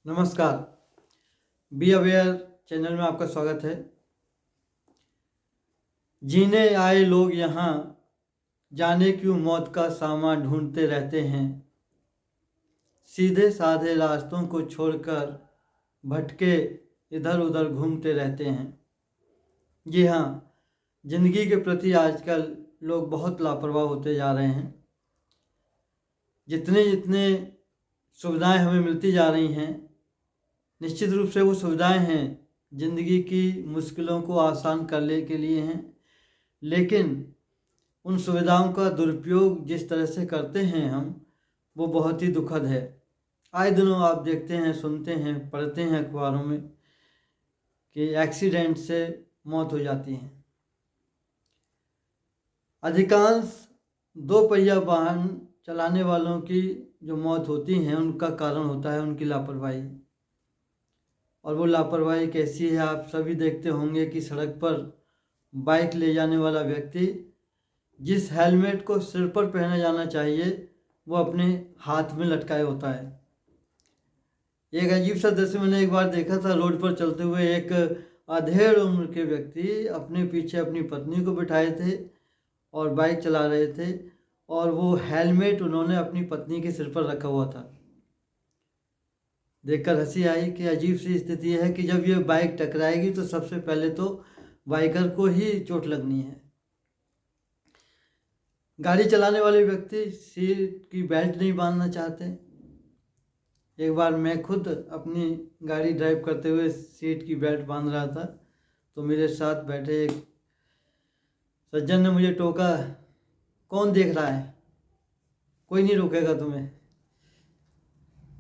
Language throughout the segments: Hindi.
नमस्कार। बी अवेयर चैनल में आपका स्वागत है। जीने आए लोग यहाँ जाने क्यों मौत का सामान ढूंढते रहते हैं। सीधे साधे रास्तों को छोड़कर भटके इधर उधर घूमते रहते हैं। जी हाँ, जिंदगी के प्रति आजकल लोग बहुत लापरवाह होते जा रहे हैं। जितने जितने सुविधाएं हमें मिलती जा रही हैं, निश्चित रूप से वो सुविधाएं हैं ज़िंदगी की मुश्किलों को आसान करने के लिए हैं, लेकिन उन सुविधाओं का दुरुपयोग जिस तरह से करते हैं हम, वो बहुत ही दुखद है। आए दिनों आप देखते हैं, सुनते हैं, पढ़ते हैं अखबारों में कि एक्सीडेंट से मौत हो जाती है। अधिकांश दो पहिया वाहन चलाने वालों की जो मौत होती हैं, उनका कारण होता है उनकी लापरवाही। और वो लापरवाही कैसी है, आप सभी देखते होंगे कि सड़क पर बाइक ले जाने वाला व्यक्ति जिस हेलमेट को सिर पर पहना जाना चाहिए वो अपने हाथ में लटकाए होता है। एक अजीब सा दृश्य मैंने एक बार देखा था। रोड पर चलते हुए एक अधेड़ उम्र के व्यक्ति अपने पीछे अपनी पत्नी को बिठाए थे और बाइक चला रहे थे, और वो हेलमेट उन्होंने अपनी पत्नी के सिर पर रखा हुआ था। देखकर हंसी आई कि अजीब सी स्थिति है कि जब ये बाइक टकराएगी तो सबसे पहले तो बाइकर को ही चोट लगनी है। गाड़ी चलाने वाले व्यक्ति सीट की बेल्ट नहीं बांधना चाहते। एक बार मैं खुद अपनी गाड़ी ड्राइव करते हुए सीट की बेल्ट बांध रहा था, तो मेरे साथ बैठे एक सज्जन ने मुझे टोका, कौन देख रहा है, कोई नहीं रोकेगा तुम्हें।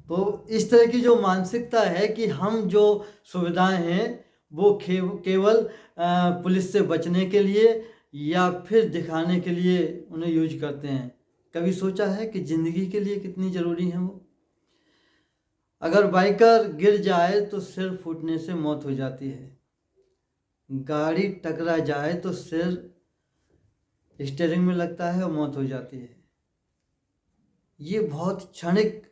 तो इस तरह की जो मानसिकता है कि हम जो सुविधाएं हैं वो केवल पुलिस से बचने के लिए या फिर दिखाने के लिए उन्हें यूज करते हैं। कभी सोचा है कि ज़िंदगी के लिए कितनी ज़रूरी है वो? अगर बाइकर गिर जाए तो सिर फूटने से मौत हो जाती है। गाड़ी टकरा जाए तो सिर स्टीयरिंग में लगता है और मौत हो जाती है। ये बहुत क्षणिक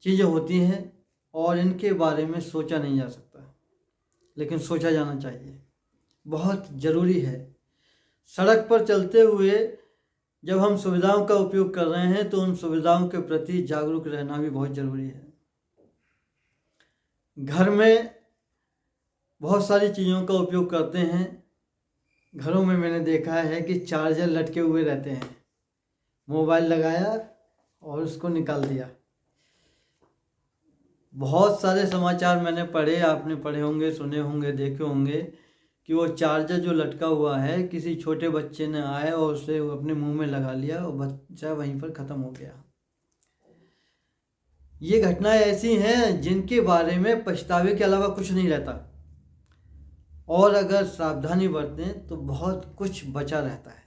चीज़ें होती हैं और इनके बारे में सोचा नहीं जा सकता, लेकिन सोचा जाना चाहिए, बहुत ज़रूरी है। सड़क पर चलते हुए जब हम सुविधाओं का उपयोग कर रहे हैं तो उन सुविधाओं के प्रति जागरूक रहना भी बहुत ज़रूरी है। घर में बहुत सारी चीज़ों का उपयोग करते हैं। घरों में मैंने देखा है कि चार्जर लटके हुए रहते हैं। मोबाइल लगाया और उसको निकाल दिया। बहुत सारे समाचार मैंने पढ़े, आपने पढ़े होंगे, सुने होंगे, देखे होंगे कि वो चार्जर जो लटका हुआ है किसी छोटे बच्चे ने आए और उसे अपने मुंह में लगा लिया और बच्चा वहीं पर ख़त्म हो गया। ये घटनाएं ऐसी हैं जिनके बारे में पछतावे के अलावा कुछ नहीं रहता, और अगर सावधानी बरतें तो बहुत कुछ बचा रहता है।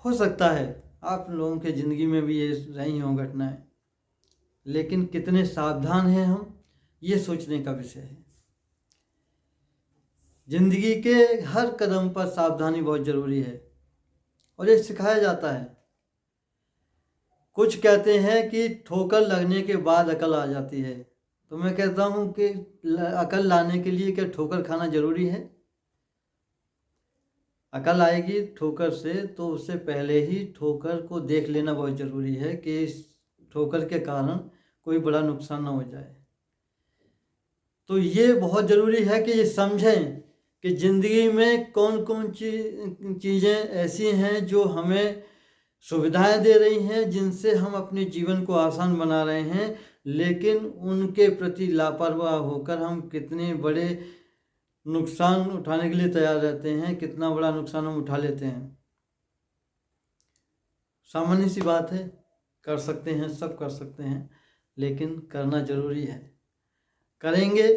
हो सकता है आप लोगों के ज़िंदगी में भी ये रही हों घटनाएं, लेकिन कितने सावधान हैं हम, ये सोचने का विषय है। ज़िंदगी के हर कदम पर सावधानी बहुत ज़रूरी है और ये सिखाया जाता है। कुछ कहते हैं कि ठोकर लगने के बाद अकल आ जाती है, तो मैं कहता हूँ कि अकल लाने के लिए क्या ठोकर खाना ज़रूरी है? अकल आएगी ठोकर से तो उससे पहले ही ठोकर को देख लेना बहुत ज़रूरी है कि इस ठोकर के कारण कोई बड़ा नुकसान ना हो जाए। तो ये बहुत ज़रूरी है कि ये समझें कि ज़िंदगी में कौन कौन चीज़ें ऐसी हैं जो हमें सुविधाएं दे रही हैं, जिनसे हम अपने जीवन को आसान बना रहे हैं, लेकिन उनके प्रति लापरवाह होकर हम कितने बड़े नुकसान उठाने के लिए तैयार रहते हैं, कितना बड़ा नुकसान हम उठा लेते हैं। सामान्य सी बात है, कर सकते हैं, सब कर सकते हैं, लेकिन करना ज़रूरी है। करेंगे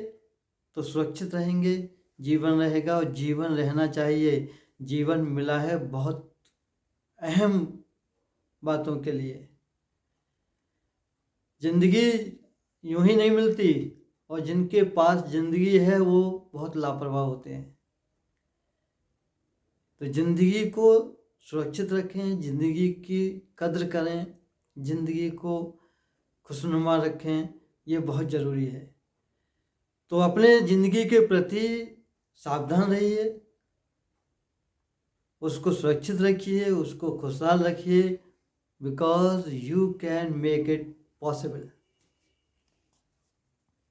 तो सुरक्षित रहेंगे, जीवन रहेगा और जीवन रहना चाहिए। जीवन मिला है बहुत अहम बातों के लिए। ज़िंदगी यूं ही नहीं मिलती, और जिनके पास ज़िंदगी है वो बहुत लापरवाह होते हैं। तो ज़िंदगी को सुरक्षित रखें, ज़िंदगी की कद्र करें, ज़िंदगी को खुशनुमा रखें, ये बहुत ज़रूरी है। तो अपने ज़िंदगी के प्रति सावधान रहिए, उसको सुरक्षित रखिए, उसको खुशहाल रखिए, because you can make it possible.